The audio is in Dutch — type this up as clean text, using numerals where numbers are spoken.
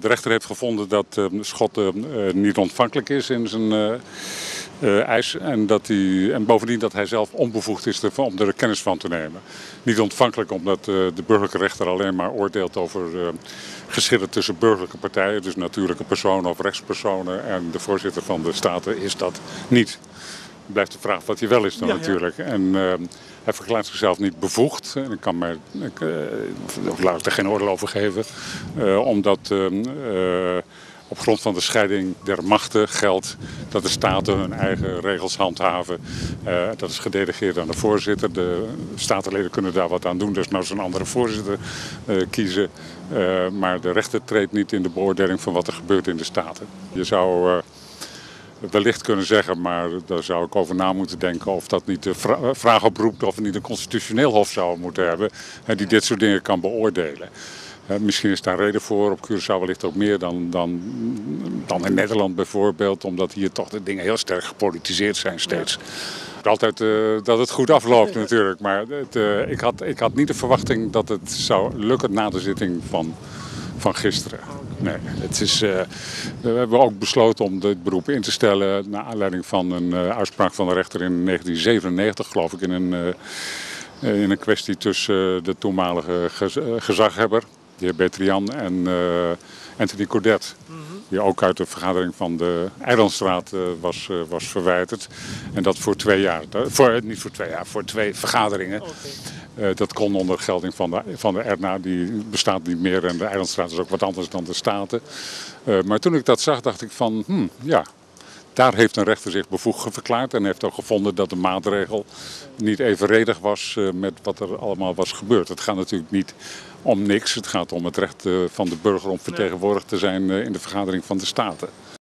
De rechter heeft gevonden dat Schotten niet ontvankelijk is in zijn eis en bovendien dat hij zelf onbevoegd is om er kennis van te nemen. Niet ontvankelijk omdat de burgerlijke rechter alleen maar oordeelt over geschillen tussen burgerlijke partijen, dus natuurlijke personen of rechtspersonen, en de voorzitter van de Staten is dat niet. Blijft de vraag wat hij wel is dan natuurlijk. En hij verklaart zichzelf niet bevoegd. En ik laat ik er geen oordeel over geven. Omdat op grond van de scheiding der machten geldt dat de staten hun eigen regels handhaven. Dat is gedelegeerd aan de voorzitter. De statenleden kunnen daar wat aan doen. Dus nou een andere voorzitter kiezen. Maar de rechter treedt niet in de beoordeling van wat er gebeurt in de staten. Je zou wellicht kunnen zeggen, maar daar zou ik over na moeten denken of dat niet de vraag oproept of we niet een constitutioneel hof zouden moeten hebben die dit soort dingen kan beoordelen. Misschien is daar reden voor, op Curaçao wellicht ook meer dan in Nederland bijvoorbeeld, omdat hier toch de dingen heel sterk gepolitiseerd zijn steeds. Altijd dat het goed afloopt natuurlijk, maar ik had niet de verwachting dat het zou lukken na de zitting van gisteren. Nee, we hebben ook besloten om dit beroep in te stellen naar aanleiding van een uitspraak van de rechter in 1997, geloof ik, in een kwestie tussen de toenmalige gezaghebber, de heer Betrian, en Anthony Codet. Die ook uit de vergadering van de Eilandstraat was verwijderd. En dat voor 2 jaar. Niet voor 2 jaar, voor 2 vergaderingen. Dat kon onder gelding van de ERNA, die bestaat niet meer. En de Eilandstraat is ook wat anders dan de Staten. Maar toen ik dat zag, dacht ik van, daar heeft een rechter zich bevoegd verklaard. En heeft ook gevonden dat de maatregel niet evenredig was met wat er allemaal was gebeurd. Het gaat natuurlijk niet om niks. Het gaat om het recht van de burger om vertegenwoordigd te zijn in de vergadering van de Staten.